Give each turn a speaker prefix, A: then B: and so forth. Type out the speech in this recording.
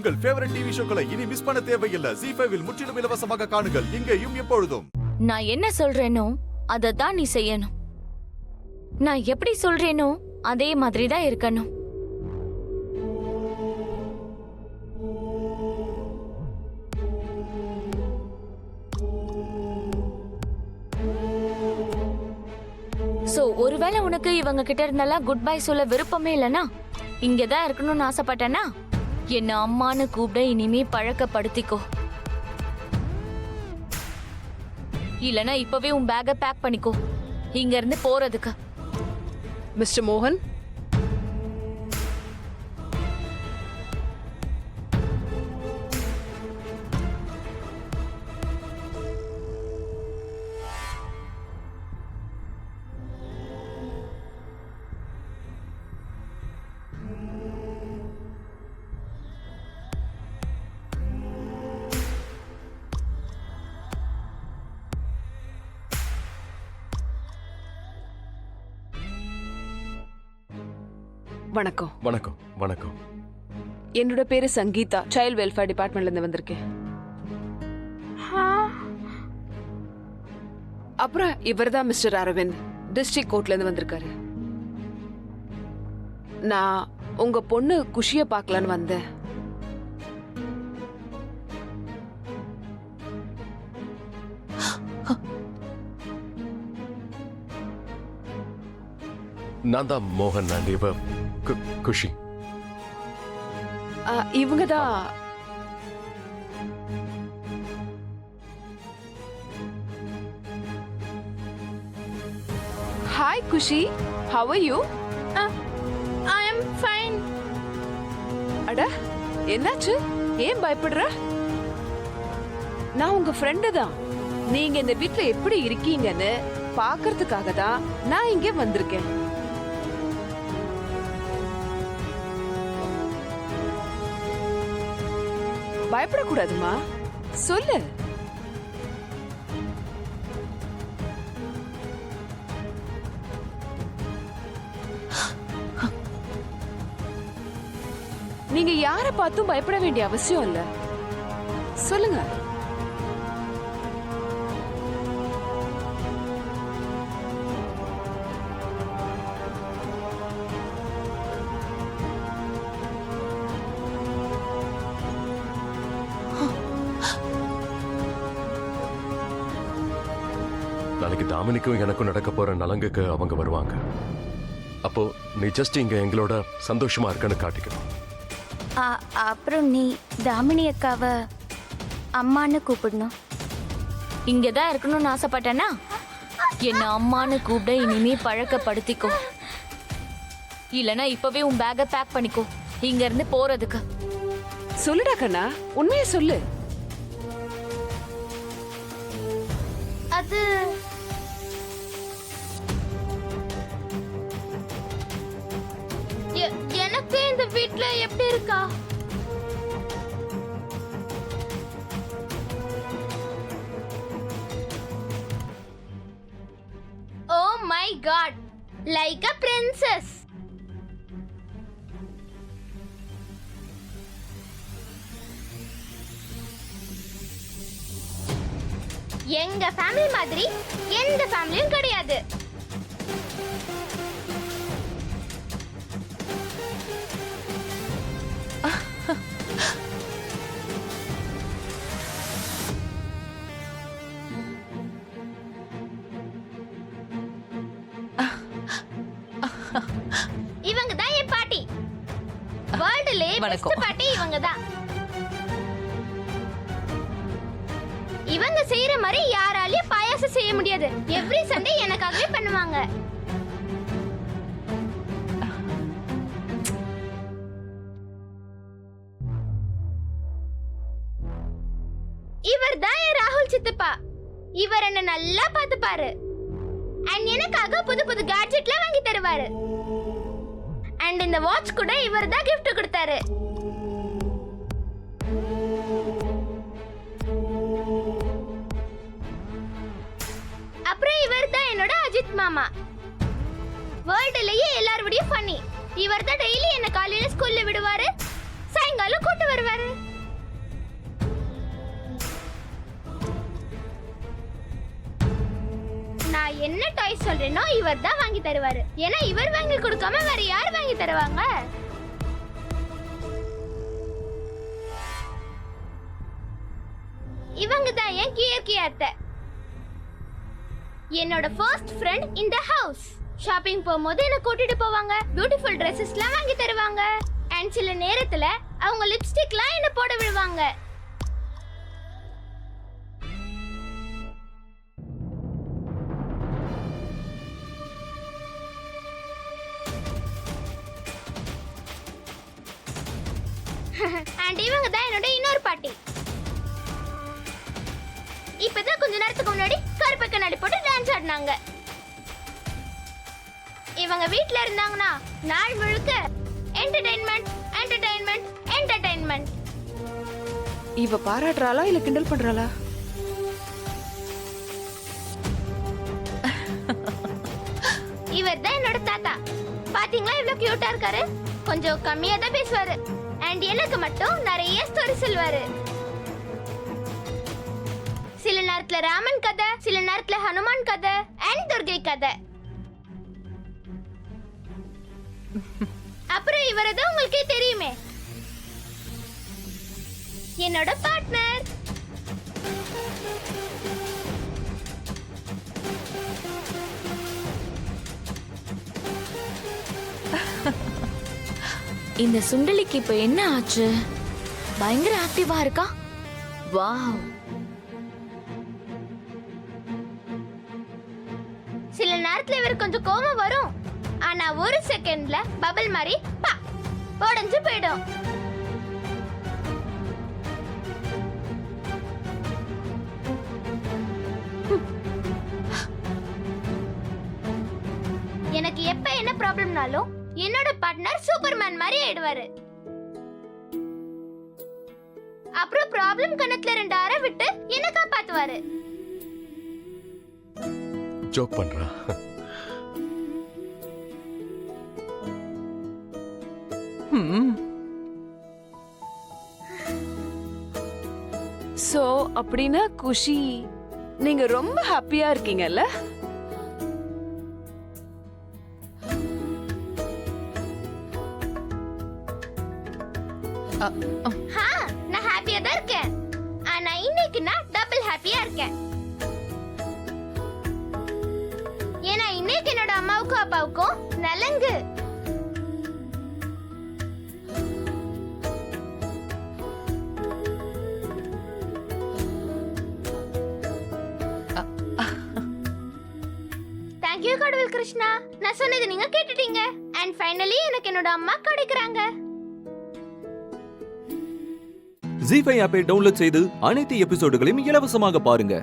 A: உங்கள் favourite TV ஷோக்களை இனி miss பண்ண தேவையில்லை. ZEE5 இல் முற்றிலும் இலவசமாக காணுங்கள். இங்கேயும் எப்பொழுதும்.
B: நான் என்ன சொல்றேனோ அதை தான் நீ செய்யணும். நான் எப்படி சொல்றேனோ அதே மாதிரி தான் இருக்கணும். சோ ஒருவேளை உனக்கு இவங்க கிட்ட இருந்தெல்லாம் குட் பை சொல்ல விருப்பமே இல்லனா, இங்கதான் இருக்கணும்னு ஆசைப்பட்டனா, என்ன அம்மான்னு கூப்பிட இனிமே பழக்கப்படுத்திக்கோ. இல்லனா இப்பவே உன் பேக்கை பேக் பண்ணிக்கோ இங்க இருந்து போறதுக்கு.
C: மிஸ்டர் மோகன், வணக்கம்.
D: வணக்கம். வணக்கம்.
C: என்னோட பேரு சங்கீதா, சைல்ட் வெல்ஃபேர் டிபார்ட்மெண்ட்ல இருந்து வந்திருக்கேன். அப்புறம் இவர்தான் மிஸ்டர் அரவிந்த், டிஸ்ட்ரிக்ட் கோர்ட்ல இருந்து வந்திருக்காரு. நான் உங்க பொண்ணு குஷிய பார்க்கலான்னு வந்தேன்.
D: நான் தான் மோகன். ஆண்டி, இவ குஷி.
C: இவங்கதான். Hi Khushi, how are you?
B: I am fine.
C: அட, என்னாச்சு? ஏன் பயப்படுற? நான் உங்க ஃப்ரெண்டு தான். நீங்க இந்த வீட்ல எப்படி இருக்கீங்கன்னு பார்க்கிறதுக்காக தான் நான் இங்க வந்திருக்கேன். பயப்படக்கூடாதுமா, சொல்லு. நீங்க யார பார்த்தும் பயப்பட வேண்டிய அவசியம் இல்ல. சொல்லுங்க.
D: நாளைக்கு தாமினிக்கும் எனக்கும் நடக்க போற நலங்குக்கு அவங்க வருவாங்க. அப்போ நீ ஜஸ்ட் இங்க எங்களோட சந்தோஷமா இருக்கன்னு காட்டிக்கணும்.
B: அப்புறம் நீ தாமினி அக்காவை அம்மான்னு கூப்பிடணும். இங்கதான் இருக்கணும்னு ஆசைப்பட்டனா, என்ன அம்மான்னு கூப்பிட இனிமே பழக்கப்படுத்திக்கோ. இல்லனா இப்பவே உன் பேக்கை பேக் பண்ணிக்கோ இங்க இருந்து போறதுக்கு.
C: சொல்லுடா கண்ணா, உண்மையை சொல்லு.
B: அது எனக்கு இந்த வீட்ல எப்படி இருக்கா? Oh my god, like a princess. எங்க ஃபேமிலி மாதிரி எந்த ஃபேமிலியும் கிடையாது. இவங்க தான் என் பாட்டி. வேர்ல்டுலே பெஸ்ட் பாட்டி இவங்க தான். இவங்க செய்யற மாதிரி யாராலையும் பாயாசம் செய்ய முடியாது. எவ்ரி சண்டே எனக்காகவே பண்ணுவாங்க. இவர் தான் என் ராகுல் சித்தப்பா. இவர் என்ன நல்லா பார்த்துப்பாரு. அண்ட் எனக்காக புது புது கேட்ஜெட்ல வாங்கி தருவாரு. அண்ட் இந்த வாட்ச் கூட இவர் தான் gift கொடுத்தாரு. அப்புறம் இவர் தான் என்னோட அஜித் மாமா. வேர்ல்டுலயே எல்லாரோடையும் ஃபன்னி. இவர் தான் டெய்லி என்ன காலையில ஸ்கூல்ல விடுவாரு, சாயங்காலம் கூட்டு வருவாரு. என்ன டாய்ஸ் சொல்றேனோ இவர் தான் வாங்கி தருவாரு. ஏன்னா இவர் வாங்கி கொடுக்காம வேற யார் வாங்கி தருவாங்க? இவங்க தான் என் கியர்கி அத்தை, என்னோட ஃபர்ஸ்ட் ஃப்ரெண்ட் இந்த ஹவுஸ். ஷாப்பிங் போகும்போது என்ன கூட்டிட்டு போவாங்க, பியூட்டிஃபுல் ட்ரெஸ்ஸஸ்லாம் வாங்கி தருவாங்க. அண்ட் சில நேரத்துல அவங்க லிப்ஸ்டிக்லாம் என்ன போட விடுவாங்க. அண்ட் இவங்க தான் என்னோட இன்னொரு பாட்டி. இப்பதான் கொஞ்ச நேரத்துக்கு முன்னாடி கருப்பு கண்ணாடி போட்டு டான்ஸ் ஆடினாங்க. இவங்க வீட்ல இருந்தாங்கன்னா நாள் முழுக்க என்டர்டெயின்மெண்ட் என்டர்டெயின்மெண்ட் என்டர்டெயின்மெண்ட்.
C: இவ பாராட்டுறாளா இல்ல கிண்டல் பண்றாளா?
B: இவர் தான் என்னோட தாத்தா. பாத்தீங்களா இவ்வளவு கியூட்டா இருக்காரு. கொஞ்சம் கம்மியா தான் பேசுவாரு. அண்ட் எனக்கு மட்டும் நிறைய ஸ்டோரி சொல்வாரு. சில நேரத்துல ராமன் கதை, சில நேரத்துல ஹனுமான் கதை அண்ட் துர்கை கதை. அப்புறம் இவரதான் உங்களுக்கே தெரியுமே, என்னோட பார்ட்னர்.
E: இந்த சுண்டலிக்கு இப்ப என்ன ஆச்சு? பயங்கர ஆக்டிவா இருக்கா. வாவ்.
B: சில நேரத்துல இவர் கொஞ்சம் கோபம் வரும். ஆனா ஒரு செகண்ட்ல பபிள் மாதிரி பா உடைஞ்சு போயிடும். எனக்கு எப்ப என்ன ப்ராப்ளம்னாலும் என்னோட பார்ட்னர் சூப்பர்மேன் மாதிரி ஆயிடுவாரு. அப்புறம் ப்ராப்ளம் கணத்துல 2 அரை விட்டு என்ன காப்பாத்துவாரு.
D: ஜோக் பண்றா.
C: சோ அப்படின்னா குஷி, நீங்க ரொம்ப ஹாப்பியா இருக்கீங்கல்ல?
B: நான் ஹாப்பியா தான் இருக்கேன். ஆனா இன்னைக்கு நான் டபுள் ஹாப்பியா இருக்கேன். ஏன்னா இன்னைக்கு என்னோட அம்மாவுக்கும் அப்பாவுக்கும் நலங்கு. தேங்க்யூ கடவுள் கிருஷ்ணா. நான் சொன்னது நீங்க கேட்டுட்டீங்க. அண்ட் ஃபைனலி எனக்கு என்னோட அம்மா கிடைக்கிறாங்க.
F: ஜீ5 ஆப்பை டவுன்லோட் செய்து அனைத்து எபிசோடுகளையும் இலவசமாக பாருங்க.